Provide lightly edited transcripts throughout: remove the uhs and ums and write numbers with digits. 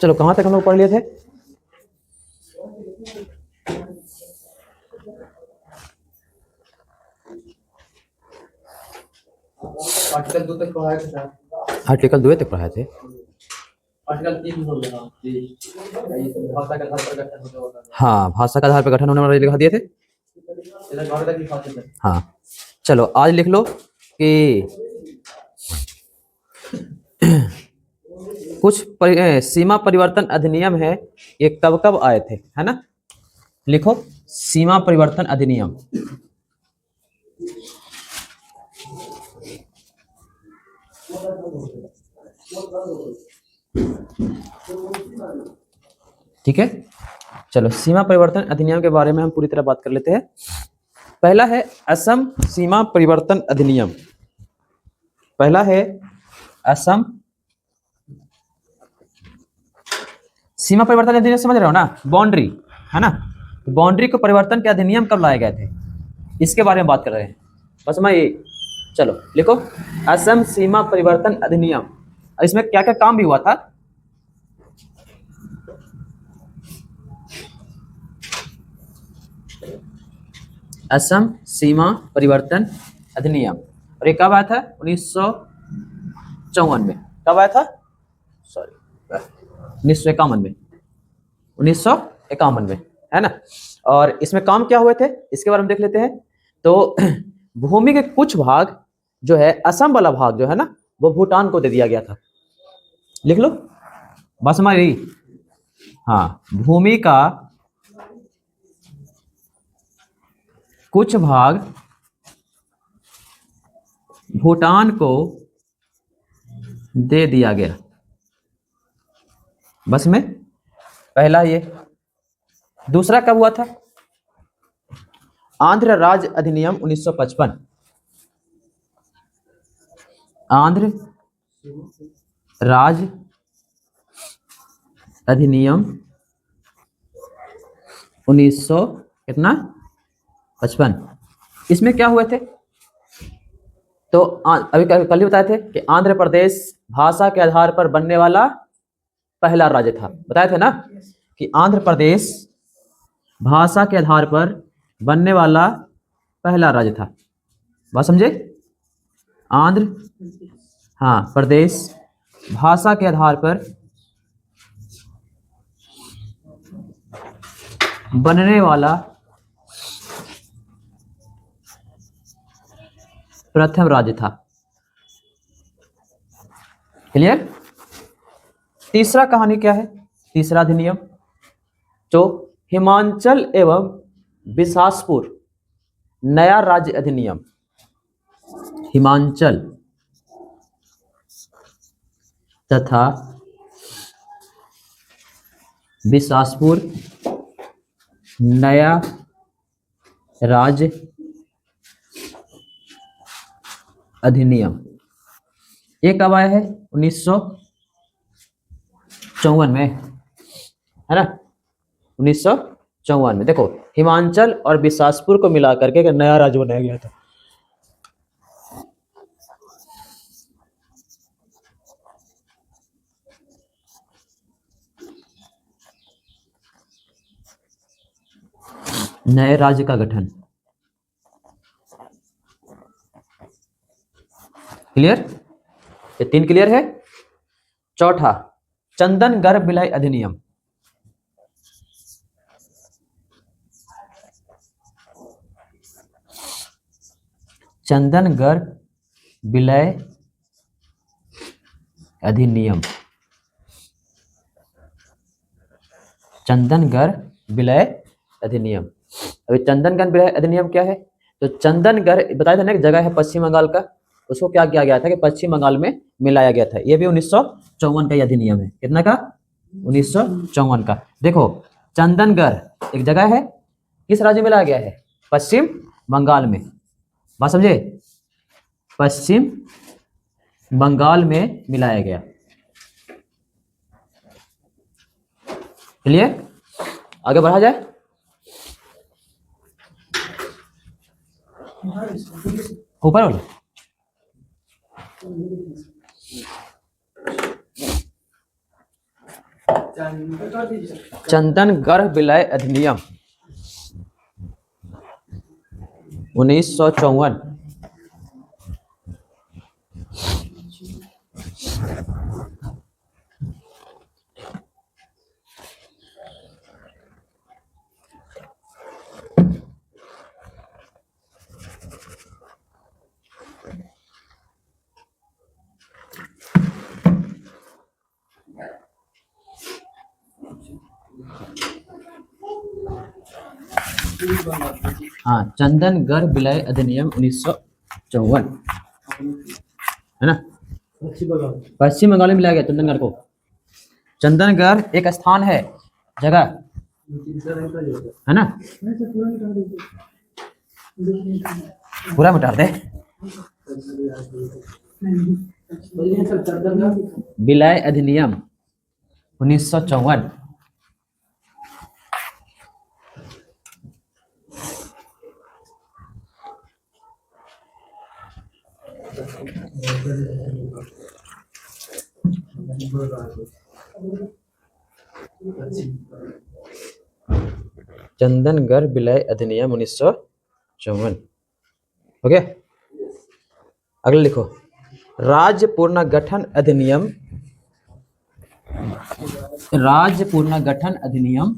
चलो कहाँ तक हम लोग पढ़ लिए थे? आर्टिकल 2 तक पढ़ाए थे। आर्टिकल 2 तक पढ़ाए थे। आर्टिकल 3 हो गया भाषा का आधार पर गठन होने वाला। हाँ, भाषा का आधार पर गठन होने वाला लिखा दिए थे। इधर घर तक लिखा थे। हाँ, चलो आज लिख लो कि कुछ सीमा परिवर्तन अधिनियम है, ये कब कब आए थे, है ना? लिखो सीमा परिवर्तन अधिनियम। ठीक है, चलो सीमा परिवर्तन अधिनियम के बारे में हम पूरी तरह बात कर लेते हैं। पहला है असम सीमा परिवर्तन अधिनियम। पहला है असम सीमा परिवर्तन अधिनियम, समझ रहे हो ना? बाउंड्री, है ना? बाउंड्री को परिवर्तन के अधिनियम कब लाए गए थे, इसके बारे में बात कर रहे हैं। बस मैं ये, चलो लिखो असम सीमा परिवर्तन अधिनियम। इसमें क्या क्या काम भी हुआ था? असम सीमा परिवर्तन अधिनियम, और ये कब आया था? 1954 में। कब आया था? सॉरी, 1951 में। 1951 में, है ना? और इसमें काम क्या हुए थे इसके बारे में देख लेते हैं। तो भूमि के कुछ भाग जो है, असम वाला भाग जो है ना, वो भूटान को दे दिया गया था। लिख लो बस हमारी, हाँ, भूमि का कुछ भाग भूटान को दे दिया गया। बस में पहला ये। दूसरा कब हुआ था? आंध्र राज्य अधिनियम 1955। आंध्र राज्य अधिनियम 1955। इसमें क्या हुए थे? तो अभी कल ही बताए थे कि आंध्र प्रदेश भाषा के आधार पर बनने वाला पहला राज्य था। बताए थे ना कि आंध्र प्रदेश भाषा के आधार पर बनने वाला पहला राज्य था। बात समझे? आंध्र, हाँ, प्रदेश भाषा के आधार पर बनने वाला प्रथम राज्य था। क्लियर? तीसरा कहानी क्या है? तीसरा अधिनियम जो हिमाचल एवं बिसासपुर नया राज्य अधिनियम। हिमाचल तथा बिसासपुर नया राज्य अधिनियम, ये कब आया है? 1954 में, है ना? 1954 में। देखो हिमाचल और बिसासपुर को मिला करके एक नया राज्य बनाया गया था। नए राज्य का गठन। क्लियर? ये 3 क्लियर है। चौथा चंदनगढ़ विलय अधिनियम। चंदनगढ़ विलय अधिनियम। चंदनगढ़ विलय अधिनियम। अभी चंदनगढ़ विलय अधिनियम क्या है? तो चंदनगढ़ बताया था ना, एक जगह है पश्चिम बंगाल का, उसको क्या किया गया था कि पश्चिम बंगाल में मिलाया गया था। ये भी 1954 का अधिनियम है। कितना का? 1954 का। देखो चंदनगढ़ एक जगह है, किस राज्य में लाया गया है? पश्चिम बंगाल में। बात समझे? पश्चिम बंगाल में मिलाया गया। क्लियर? आगे बढ़ा जाए। ऊपर वाला चंदन गर्भ विलय अधिनियम 1954। हाँ, चंदन गर्भ विलय अधिनियम 1954 है ना। पश्चिम बंगाल में मिलाया गया चंदनगढ़ को। चंदनगढ़ एक स्थान है, जगह है ना। पूरा मिटा दे। विलय अधिनियम 1954। चंदनगढ़ विलय अधिनियम 1954 हो गया। अगला लिखो, राज्य पुनर्गठन अधिनियम। राज्य पुनर्गठन अधिनियम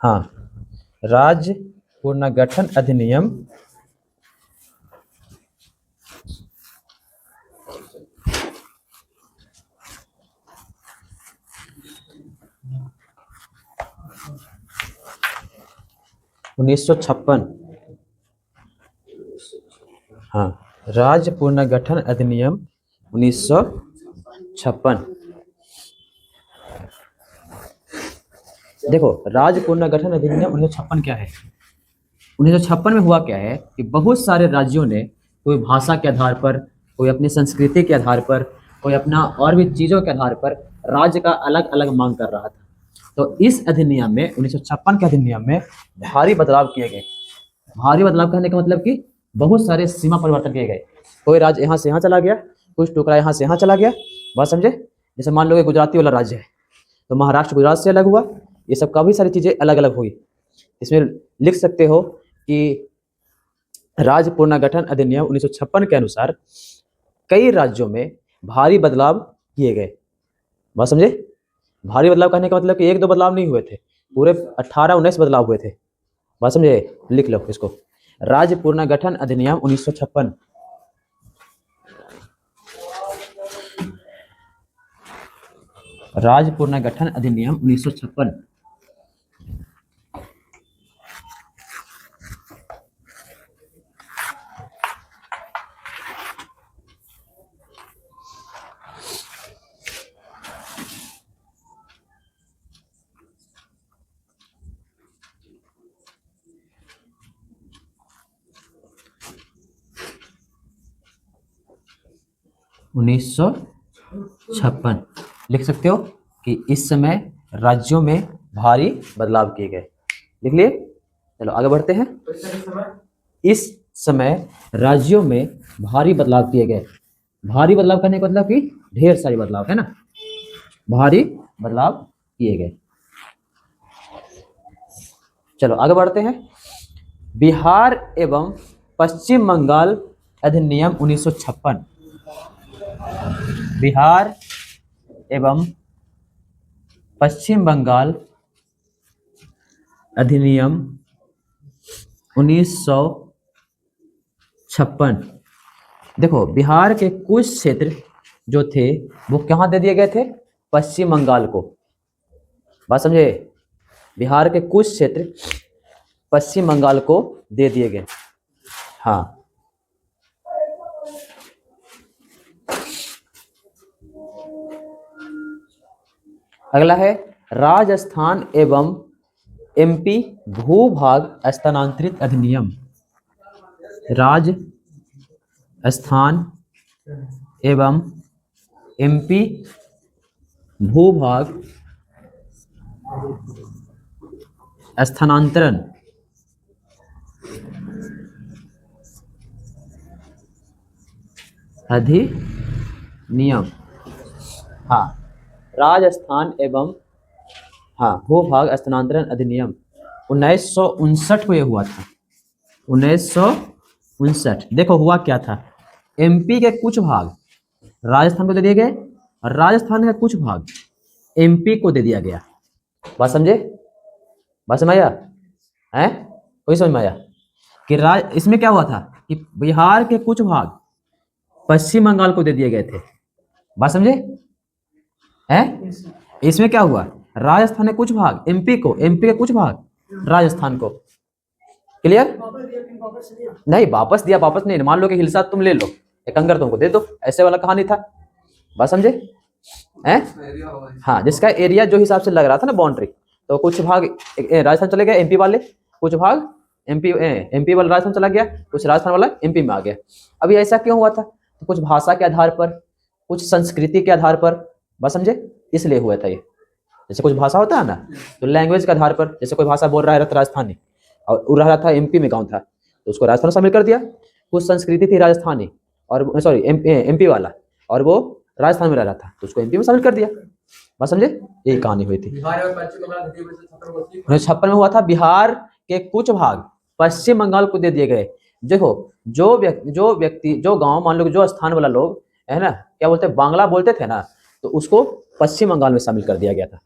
हाँ, राज्य पुनर्गठन अधिनियम 1956। हाँ, राज्य पुनर्गठन अधिनियम 1956। देखो, राज्य पुनर्गठन अधिनियम 1956 क्या है। 1956 में हुआ क्या है कि बहुत सारे राज्यों ने कोई भाषा के आधार पर, कोई अपनी संस्कृति के आधार पर, कोई अपना और भी चीज़ों के आधार पर राज्य का अलग अलग मांग कर रहा था। तो इस अधिनियम में 1956 के अधिनियम में भारी बदलाव किए गए। भारी बदलाव कहने का मतलब कि बहुत सारे सीमा परिवर्तन किए गए। कोई राज्य यहाँ से यहाँ चला गया, कुछ टुकड़ा यहाँ से यहाँ चला गया, बात समझे। जैसे मान लो कि गुजराती वाला राज्य है तो महाराष्ट्र गुजरात से अलग हुआ, ये सब काफ़ी सारी चीज़ें अलग अलग हुई। इसमें लिख सकते हो कि राज्य पुनर्गठन अधिनियम 1956 के अनुसार कई राज्यों में भारी बदलाव किए गए। बात समझे। भारी बदलाव कहने का मतलब कि एक दो बदलाव नहीं हुए थे, पूरे 18-19 बदलाव हुए थे। बात समझे, लिख लो इसको, राज्य पुनर्गठन अधिनियम 1956। राज्य पुनर्गठन अधिनियम 1956। उन्नीस सौ छप्पन लिख सकते हो कि इस समय राज्यों में भारी बदलाव किए गए। लिख लिए। चलो आगे बढ़ते हैं। इस समय राज्यों में भारी बदलाव किए गए। भारी बदलाव करने का मतलब कि ढेर सारी बदलाव है ना, भारी बदलाव किए गए। चलो आगे बढ़ते हैं। बिहार एवं पश्चिम बंगाल अधिनियम 1956। बिहार एवं पश्चिम बंगाल अधिनियम 1956। देखो, बिहार के कुछ क्षेत्र जो थे वो कहाँ दे दिए गए थे, पश्चिम बंगाल को। बात समझे, बिहार के कुछ क्षेत्र पश्चिम बंगाल को दे दिए गए। हाँ, अगला है राजस्थान एवं एमपी भूभाग स्थानांतरित अधिनियम। राजस्थान एवं एमपी भूभाग स्थानांतरण अधिनियम, हाँ, राजस्थान एवं, हाँ, भूभाग स्थानांतरण अधिनियम 1959 में हुआ था। 1959। देखो हुआ क्या था, एमपी के कुछ भाग राजस्थान को दे दिए गए और राजस्थान के कुछ भाग एमपी को दे दिया गया। बात समझे? बात समझ आया है? कोई समझ में आया कि इसमें क्या हुआ था कि बिहार के कुछ भाग पश्चिम बंगाल को दे दिए गए थे। बात समझे? हैं? इसमें क्या हुआ, राजस्थान के कुछ भाग एमपी को, एमपी के कुछ भाग राजस्थान को। क्लियर? नहीं वापस दिया, वापस नहीं, मान लो कि हिलसा तुम ले लो, एक अंगर तुमको दे दो, ऐसे वाला कहानी था। बात समझे? हैं? हाँ, जिसका एरिया जो हिसाब से लग रहा था ना बाउंड्री, तो कुछ भाग राजस्थान चले गए एमपी वाले, कुछ भाग एमपी वाला राजस्थान चला गया, कुछ राजस्थान वाला एमपी में आ गया। अभी ऐसा क्यों हुआ था? तो कुछ भाषा के आधार पर, कुछ संस्कृति के आधार पर, बस समझे, इसलिए हुआ था ये। जैसे कुछ भाषा होता है ना, तो लैंग्वेज के आधार पर, जैसे कोई भाषा बोल रहा है राजस्थानी और रह रहा था एमपी में गाँव था, तो उसको राजस्थान शामिल कर दिया। कुछ संस्कृति थी राजस्थानी और सॉरी एमपी वाला, और वो राजस्थान में रह रहा था, तो उसको एमपी में शामिल कर दिया। बस समझे? यही कहानी हुई थी। 1956 में हुआ था, बिहार के कुछ भाग पश्चिम बंगाल को दे दिए गए। देखो जो व्यक्ति जो गांव, मान लो जो स्थान वाला लोग है ना, क्या बोलते हैं, बांग्ला बोलते थे ना, तो उसको पश्चिम बंगाल में शामिल कर दिया गया था।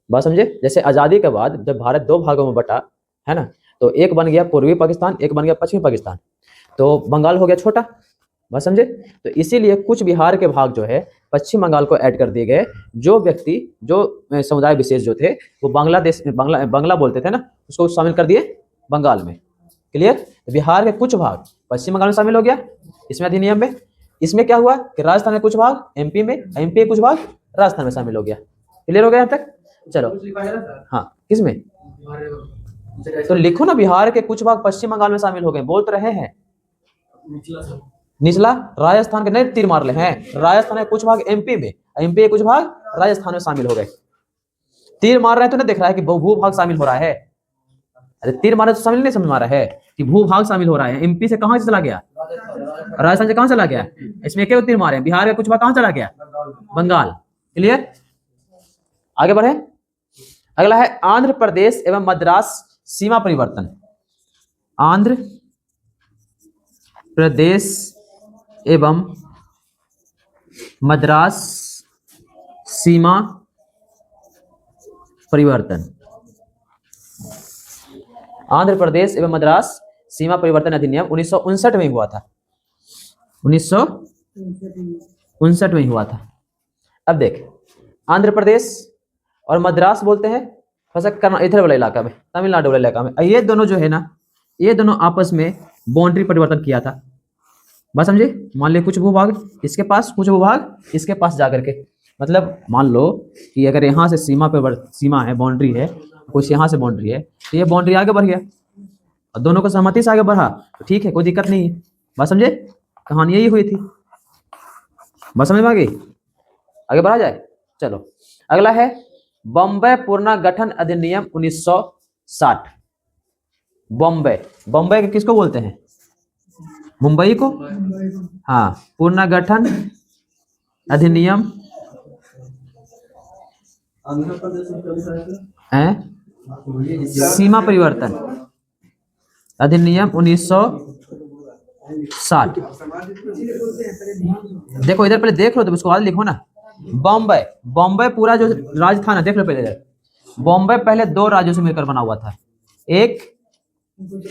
बात समझे? जैसे आजादी के बाद जब भारत दो भागों में बटा है ना, तो एक बन गया पूर्वी पाकिस्तान, एक बन गया पश्चिमी पाकिस्तान, तो बंगाल हो गया छोटा। बात समझे? तो इसीलिए कुछ बिहार के भाग जो है पश्चिम बंगाल को ऐड कर दिए गए। जो व्यक्ति, जो समुदाय विशेष जो थे, वो बांग्ला बोलते थे ना, उसको शामिल कर दिए बंगाल में। क्लियर? तो बिहार के कुछ भाग पश्चिम बंगाल में शामिल हो गया इसमें अधिनियम में। इसमें क्या हुआ कि राजस्थान के कुछ भाग एमपी में, एमपी के कुछ भाग राजस्थान में शामिल हो गया। क्लियर हो गया यहाँ तक? चलो, हाँ, किसमें तो लिखो ना, बिहार के कुछ भाग पश्चिम बंगाल में शामिल हो गए, बोल तो रहे हैं। निचला राजस्थान के, नहीं तीर मार ले हैं, राजस्थान के कुछ भाग एमपी में, एमपी के कुछ भाग राजस्थान में शामिल हो गए। तीर मार रहे हैं तो ना दिख रहा है कि भूभाग शामिल हो रहा है। अरे तीर मारे तो शामिल नहीं समझ मारा है कि भूभाग शामिल हो रहा है। एमपी से कहां से चला गया, राजस्थान से कहां चला गया, इसमें क्या तीर मारे, बिहार के कुछ भाग कहां चला गया, बंगाल। क्लियर? आगे बढ़े। अगला है आंध्र प्रदेश एवं मद्रास सीमा परिवर्तन। आंध्र प्रदेश एवं मद्रास सीमा परिवर्तन। आंध्र प्रदेश एवं मद्रास सीमा परिवर्तन अधिनियम 1959 में हुआ था। 1959 में हुआ था। अब देख, आंध्र प्रदेश और मद्रास बोलते हैं इधर वाला इलाका में, तमिलनाडु वाला इलाका में, ये दोनों जो है ना, ये दोनों आपस में बाउंड्री परिवर्तन किया था। बस समझे? मान ले कुछ भूभाग इसके पास, कुछ भूभाग इसके पास जाकर के, मतलब मान लो कि अगर यहाँ से सीमा है, बाउंड्री है, कुछ यहाँ से बाउंड्री है, तो ये बाउंड्री आगे बढ़ गया और दोनों को सहमति से आगे बढ़ा, तो ठीक है, कोई दिक्कत नहीं है। बस समझे? कहानी यही हुई थी। बस समझ में आ गई? आगे बढ़ा जाए। चलो, अगला है बॉम्बे पुनर्गठन अधिनियम 1960। बॉम्बे किसको बोलते हैं, मुंबई को। हाँ, पुनर्गठन अधिनियम सीमा परिवर्तन अधिनियम 1960। देखो इधर पहले देख लो, तो उसको बाद लिखो ना। बॉम्बे पूरा जो राजस्थान है, देख लो पहले इधर। बॉम्बे पहले दो राज्यों से मिलकर बना हुआ था, एक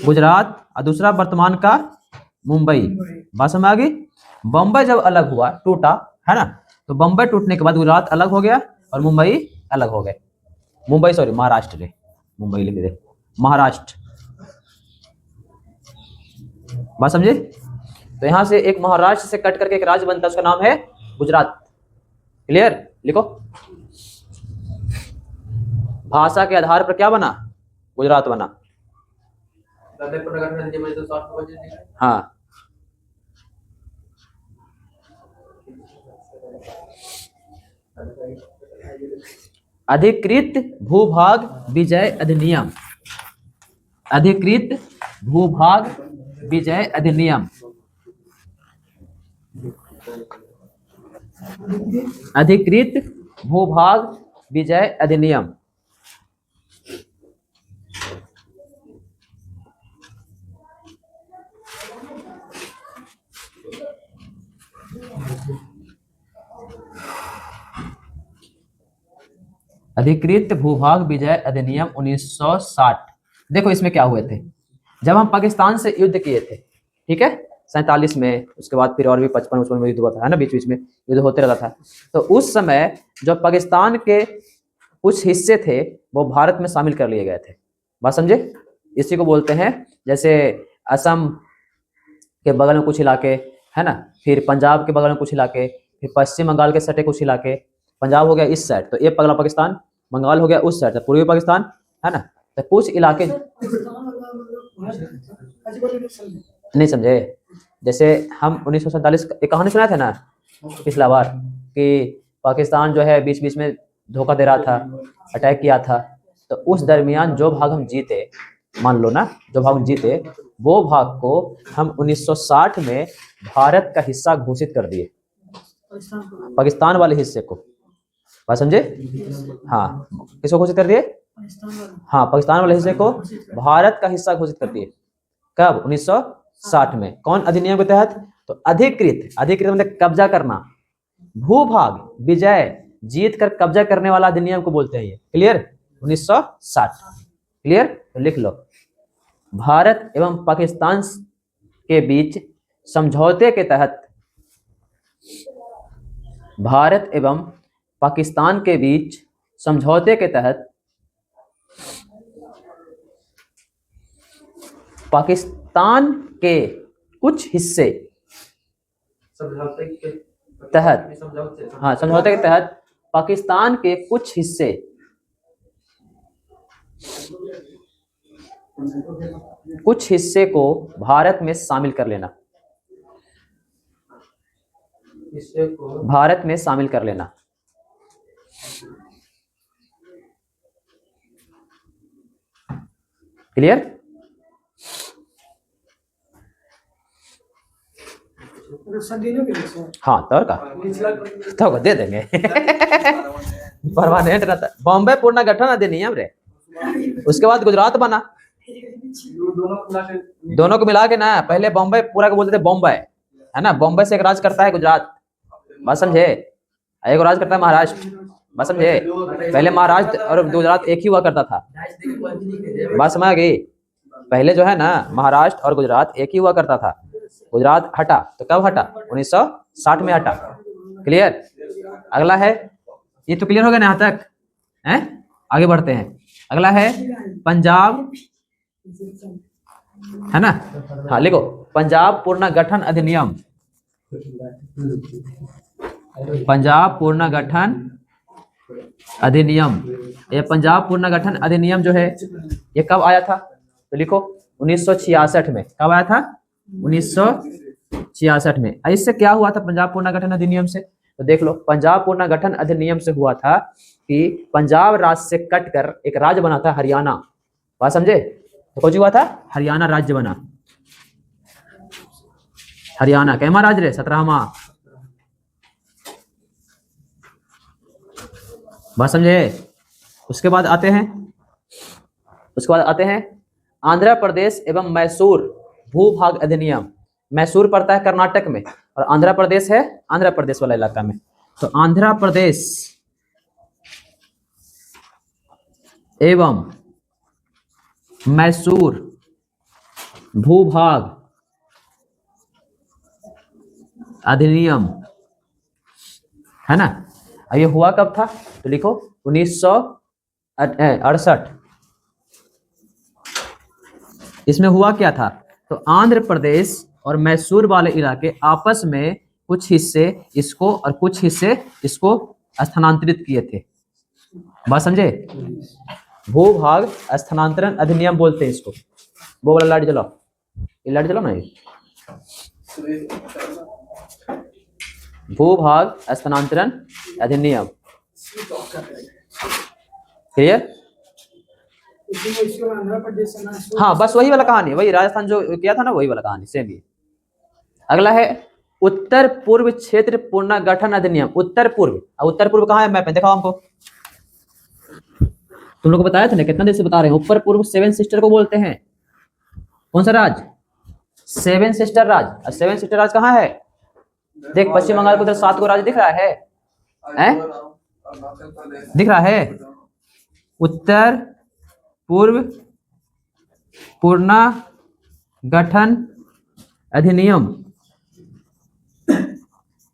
गुजरात और दूसरा वर्तमान का मुंबई। बात समझ आ गई? बॉम्बे जब अलग हुआ, टूटा है ना, तो बॉम्बे टूटने के बाद गुजरात अलग हो गया और मुंबई अलग हो गए। मुंबई सॉरी, महाराष्ट्र रे, मुंबई लिख दे, महाराष्ट्र। बात समझे? तो यहां से एक महाराष्ट्र से कट करके एक राज्य बनता है, उसका नाम है गुजरात। क्लियर? लिखो, भाषा के आधार पर क्या बना, गुजरात बना। हाँ, अधिकृत भूभाग विजय अधिनियम। अधिकृत भूभाग विजय अधिनियम अधिकृत भूभाग विजय अधिनियम। अधिकृत भूभाग विजय अधिनियम 1960। देखो इसमें क्या हुए थे, जब हम पाकिस्तान से युद्ध किए थे, ठीक है, 47 में, उसके बाद फिर और भी 55 में युद्ध हुआ था, है ना, बीच बीच में युद्ध होते रहता था। तो उस समय जो पाकिस्तान के कुछ हिस्से थे वो भारत में शामिल कर लिए गए थे। बात समझे? इसी को बोलते हैं, जैसे असम के बगल में कुछ इलाके, है ना, फिर पंजाब के बगल में कुछ इलाके, फिर पश्चिम बंगाल के सटे कुछ इलाके। पंजाब हो गया इस साइड, तो ये पगला पाकिस्तान, बंगाल हो गया उस साइड, तो पूर्वी पाकिस्तान, है ना। तो कुछ इलाके नहीं समझे। जैसे हम 1947 एक कहानी सुनाए थे ना पिछला बार, कि पाकिस्तान जो है बीच बीच में धोखा दे रहा था, अटैक किया था। तो उस दरमियान जो भाग हम जीते, मान लो ना, जो भाग जीते वो भाग को हम 1960 में भारत का हिस्सा घोषित कर दिए, पाकिस्तान वाले हिस्से को। बात समझे? हाँ, किसको घोषित कर दिए? हाँ, पाकिस्तान वाले हिस्से को भारत का हिस्सा घोषित कर दिए। कब? 1960 में। कौन अधिनियम के तहत? तो अधिकृत, अधिकृत मतलब कब्जा करना, भूभाग विजय जीत कर कब्जा करने वाला अधिनियम को बोलते हैं ये। क्लियर? 1960। क्लियर? तो लिख लो, भारत एवं पाकिस्तान के बीच समझौते के तहत, भारत एवं पाकिस्तान के बीच समझौते के तहत पाकिस्तान के कुछ हिस्से समझौते के तहत, समझौते, हाँ, समझौते के तहत पाकिस्तान के कुछ हिस्से को भारत में शामिल कर लेना, हिस्से को भारत में शामिल कर लेना। क्लियर? हाँ, तो और का तो दे देंगे परमानेंट रहता। बॉम्बे पुनर्गठन अधिनियम रे, उसके बाद गुजरात बना। दोनों को मिला के ना, पहले बॉम्बे पूरा को बोलते थे बॉम्बे, है ना। बॉम्बे से एक राज करता है गुजरात, बात समझे, एक राज करता है महाराष्ट्र, बात समझे। पहले महाराष्ट्र और गुजरात एक ही हुआ करता था, बात समझ गई। पहले जो है ना, महाराष्ट्र और गुजरात एक ही हुआ करता था। गुजरात हटा तो कब हटा? 1960 में हटा। क्लियर? अगला है, ये तो क्लियर हो गया ना यहाँ तक, हैं? आगे बढ़ते हैं। अगला है पंजाब, है ना। हाँ, लिखो, पंजाब पुनर्गठन अधिनियम। पंजाब पुनर्गठन अधिनियम, ये पंजाब पुनर्गठन अधिनियम जो है ये कब आया था? तो लिखो 1966 में। कब आया था? 1966 में। इससे क्या हुआ था पंजाब पुनर्गठन अधिनियम से? तो देख लो, पंजाब पुनर्गठन अधिनियम से हुआ था कि पंजाब राज्य से कटकर एक राज्य बना था हरियाणा। बात समझे? तो कुछ हुआ था, हरियाणा राज्य बना। हरियाणा कैमा राज्य रे? 17वां। बात समझे? उसके बाद आते हैं आंध्र प्रदेश एवं मैसूर भूभाग अधिनियम। मैसूर पड़ता है कर्नाटक में और आंध्र प्रदेश है आंध्र प्रदेश वाला इलाका में। तो आंध्र प्रदेश एवं मैसूर भूभाग अधिनियम, है ना। ये हुआ कब था? तो लिखो 1968। इसमें हुआ क्या था? तो आंध्र प्रदेश और मैसूर वाले इलाके आपस में कुछ हिस्से इसको और कुछ हिस्से इसको स्थानांतरित किए थे। बात समझे? भूभाग स्थानांतरण अधिनियम बोलते हैं इसको। वो वाला लाइट जलाओ, ये लाइट जलाओ ना, ये भूभाग स्थानांतरण अधिनियम। क्लियर? हाँ, बस वही वाला कहानी, वही राजस्थान जो किया था ना, वही वाला कहानी सेम ही। अगला है उत्तर पूर्व क्षेत्र पुनर्गठन अधिनियम। उत्तर पूर्व, उत्तर पूर्व कहाँ है मैप में, दिखाओ हमको। तुम लोग को बताया था ना, कितना देर से बता रहे हैं। उत्तर पूर्व सेवन सिस्टर को बोलते हैं। कौन सा राज? सेवन सिस्टर राज। सेवन सिस्टर राज कहाँ है? देख पश्चिम बंगाल को उधर 7 गो राज्य दिख रहा है, दिख रहा है। उत्तर पूर्व पुनर्गठन अधिनियम,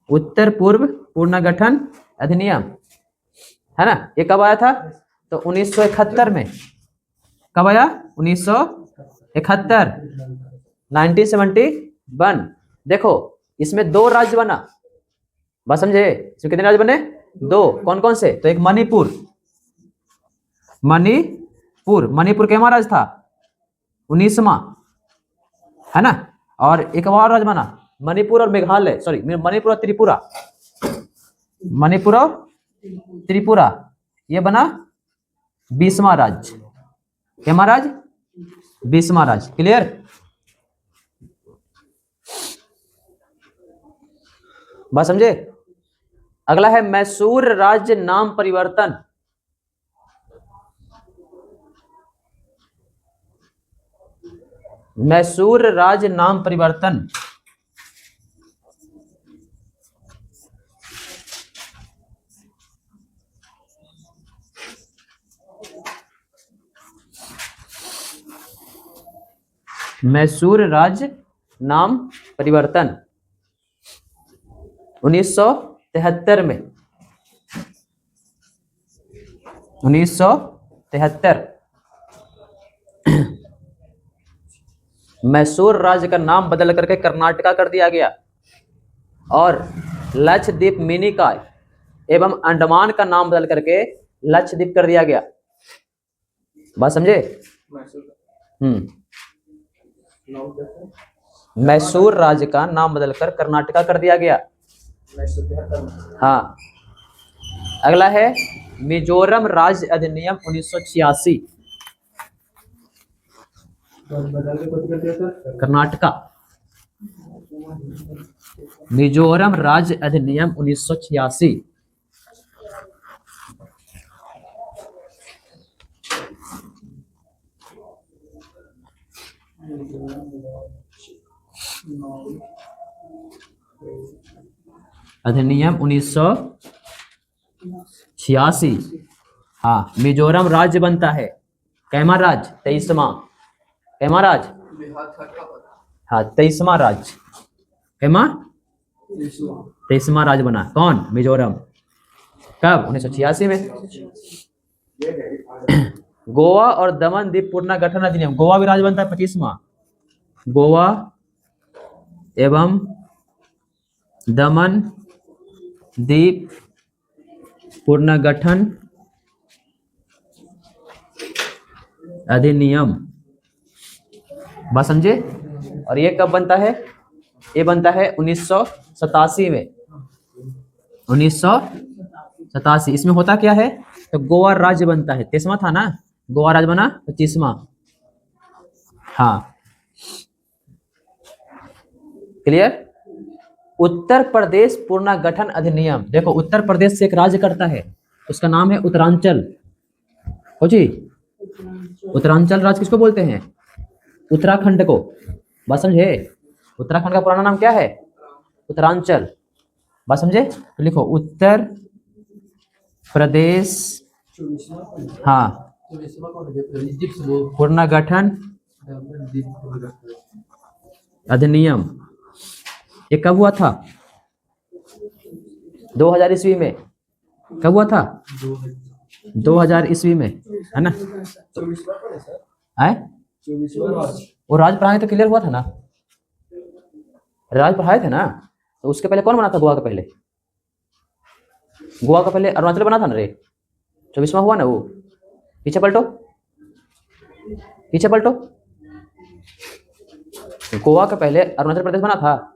उत्तर पूर्व पुनर्गठन अधिनियम है ना। ये कब आया था? तो 1971 में। कब आया? 1971, 1971। देखो इसमें 2 राज्य बना, बात समझे? इसमें कितने राज्य बने? 2। कौन कौन से? तो एक मणिपुर, मणिपुर के महाराज था 19वां, है ना। और एक और राज्य बना मणिपुर और मेघालय, सॉरी मणिपुर और त्रिपुरा, मणिपुर और त्रिपुरा, ये बना 20वां राज्य। क्या महाराज? 20वां राज्य। क्लियर? बात समझे? अगला है मैसूर राज्य नाम परिवर्तन। मैसूर राज्य नाम परिवर्तन। मैसूर राज्य नाम परिवर्तन 1973 में, 1973 मैसूर राज्य का नाम बदल करके कर्नाटका कर दिया गया और लक्षद्वीप मिनिकॉय एवं अंडमान का नाम बदल करके लक्षद्वीप कर दिया गया। बात समझे? मैसूर राज्य का नाम बदलकर कर्नाटका कर दिया गया। हाँ। अगला है मिजोरम राज्य अधिनियम 1986। कर्नाटका, मिजोरम राज्य अधिनियम 1986। अधिनियम 1986। हाँ, मिजोरम राज्य बनता है। कैमा राज्य? 23वां। कैमा राज्य? हाँ 23वां राज्य। कैमा? 23वां राज्य बना। कौन? मिजोरम। कब? 1986 में। गोवा और दमन द्वीप पुनर्गठन अधिनियम। गोवा भी राज्य बनता है 25वां। गोवा एवं दमन द्वीप पुनर्गठन अधिनियम। बात समझे? और ये कब बनता है? ये बनता है 1987 में। 1987। इसमें होता क्या है? तो गोवा राज्य बनता है। 23वां था ना, गोवा राज्य बना 25वां। हाँ क्लियर? उत्तर प्रदेश पुनर्गठन अधिनियम। देखो उत्तर प्रदेश से एक राज्य करता है, उसका नाम है उत्तरांचल। हो जी, उत्तरांचल राज्य किसको बोलते हैं? उत्तराखंड को। बात समझे? उत्तराखंड का पुराना नाम क्या है? उत्तरांचल। बात समझे? तो लिखो उत्तर प्रदेश, हाँ, पुनर्गठन अधिनियम। ये कब हुआ था? 2000 ईस्वी में। कब हुआ था? 2000 ईस्वी में, है ना। है वो राज पढ़ाए तो क्लियर हुआ था ना, राज पढ़ाए थे ना। तो उसके पहले कौन बना था? गोवा का पहले, गोवा का पहले अरुणाचल बना था ना रे। 24वां हुआ ना वो। पीछे पलटो, पीछे पलटो। गोवा का पहले अरुणाचल प्रदेश बना था।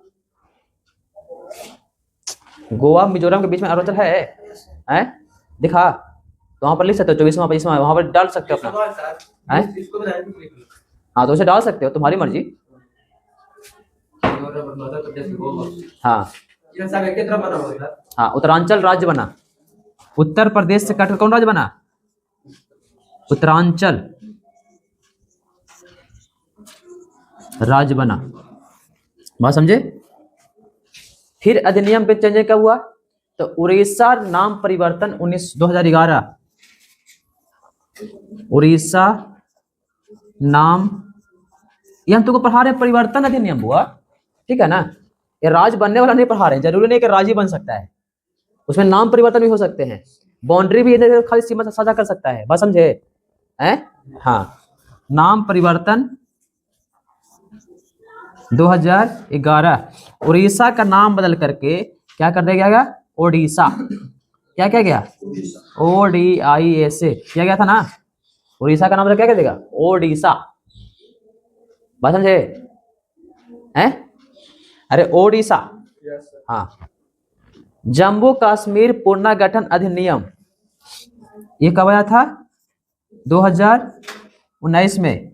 गोवा मिजोरम के बीच में अरुणाचल है? दिखा तो वहां पर लिख सकते हो 24वां 25वां, वहां पर डाल सकते हो अपना। हाँ तो उसे डाल सकते हो, तुम्हारी मर्जी। उत्तर प्रदेश की वो हाँ ये सब एक ही तरह बना हुआ था। हाँ, उत्तरांचल राज्य बना। उत्तर प्रदेश से कटकर कौन राज्य बना? उत्तरांचल राज्य बना। बात समझे? फिर अधिनियम पे चेंज कब हुआ? तो उड़ीसा नाम परिवर्तन 2011। उड़ीसा नाम, ये हम तुमको पढ़ा रहे हैं, परिवर्तन अधिनियम हुआ, ठीक है ना? ये राज्य बनने वाला नहीं पढ़ा रहे हैं, जरूरी नहीं कि राज्य ही बन सकता है, उसमें नाम परिवर्तन भी हो सकते हैं, बाउंड्री भी इधर खाली सीमा से साझा कर सकता है। बात समझे? हैं? हाँ, नाम परिवर्तन 2011, उड़ीसा का नाम बदल करके क्या कर दिया गया? ओडिशा। क्या क्या गया? ODISA किया गया था ना? उड़ीसा का नाम बदल क्या कर देगा? ओडिशा। बात समझे? हैं? अरे ओडिशा। हाँ। जम्मू कश्मीर पुनर्गठन अधिनियम, ये कब आया था? 2019 में।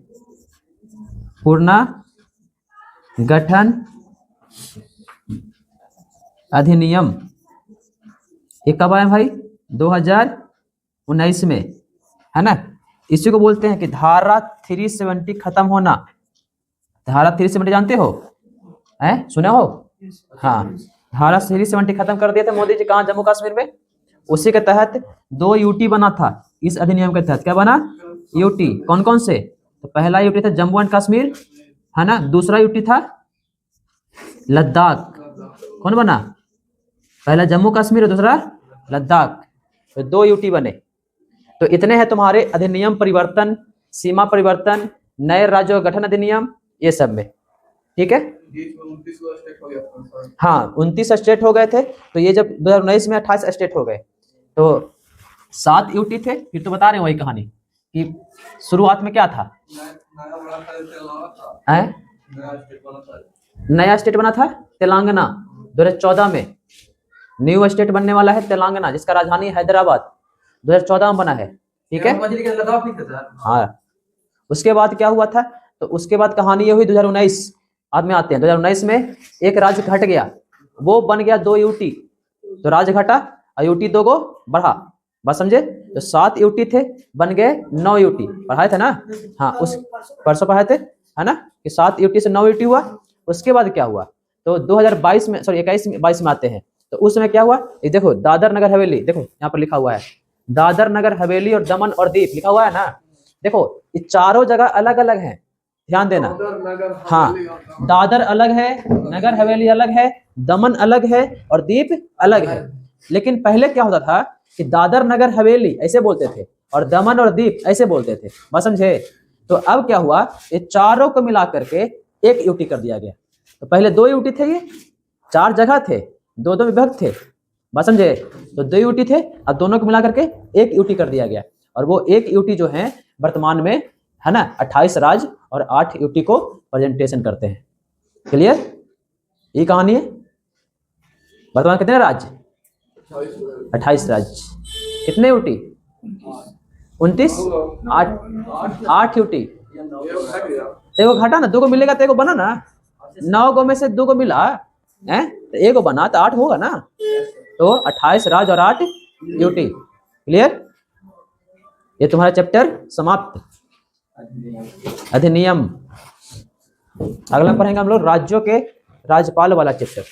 पुनर्गठन अधिनियम ये कब आया भाई? 2019 में, है ना? इसी को बोलते हैं कि धारा 370 खत्म होना। धारा 370 जानते हो? हैं? सुने हो? हाँ, धारा 370 खत्म कर दिया था मोदी जी। कहाँ? जम्मू कश्मीर में। उसी के तहत 2 यूटी बना था। इस अधिनियम के तहत क्या बना? यूटी। कौन कौन से? तो पहला यूटी था जम्मू एंड कश्मीर, है ना? दूसरा यूटी था लद्दाख। कौन बना? पहला जम्मू कश्मीर और दूसरा लद्दाख। तो 2 यूटी बने। तो इतने हैं तुम्हारे अधिनियम परिवर्तन, सीमा परिवर्तन, नए राज्यों का गठन अधिनियम, ये सब में, ठीक है? 29 स्टेट हो गया। हाँ, 29 स्टेट हो गए थे। तो ये जब 2019 में 28 स्टेट हो गए, तो 7 यूटी थे। फिर तो बता रहे हैं वही कहानी कि शुरुआत में क्या था? नया स्टेट बना था तेलंगाना 2014 में। न्यू स्टेट बनने वाला है तेलंगाना, जिसका राजधानी हैदराबाद, 2014 में बना है, ठीक है? हाँ। उसके बाद क्या हुआ था? तो उसके बाद कहानी ये हुई 2019 बाद में आते हैं। 2019 में एक राज्य घट गया, वो बन गया 2 यूटी। तो राज्य घटा और यूटी 2 को बढ़ा। बात समझे? तो 7 यूटी थे, बन गए 9 यूटी। पढ़ाए थे ना? हाँ, उस परसों पढ़ाए थे, है ना? कि 7 यूटी से 9 यूटी हुआ। उसके बाद क्या हुआ? तो 2022 में, सॉरी 21-22 में आते हैं। तो उस समय क्या हुआ? ये देखो, दादर नगर हवेली, देखो यहाँ पर लिखा हुआ है दादर नगर हवेली और दमन और दीप, लिखा हुआ है ना? देखो, ये चारों जगह अलग अलग हैं, ध्यान देना। हाँ, दादर अलग है, नगर हवेली अलग है, दमन अलग है और दीप अलग है। लेकिन पहले क्या होता था कि दादर नगर हवेली ऐसे बोलते थे और दमन और दीप ऐसे बोलते थे। बस समझे? तो अब क्या हुआ? ये चारों को मिला करके एक यूटी कर दिया गया। तो पहले 2 यूटी थे, ये 4 जगह थे, 2 विभक्त थे। बस समझे? तो 2 यूटी थे, अब दोनों को मिला करके एक यूटी कर दिया गया। और वो एक यूटी जो है वर्तमान में, है ना, 28 राज्य और 8 यूटी को प्रेजेंटेशन करते हैं। क्लियर? ये कहानी है। वर्तमान कितने राज्य? 28 राज्य। कितने यूटी? 29? 8 यूटी। देखो घटा ना, 2 को मिलेगा तो 1 बना ना। 9 को में से 2 को मिला है तो 1 बना, तो 8 होगा ना। तो 28 राज्य और 8 यूटी। क्लियर? ये तुम्हारा चैप्टर समाप्त। अधिनियम। अगला पढ़ेंगे हम लोग राज्यों के राज्यपाल वाला चैप्टर।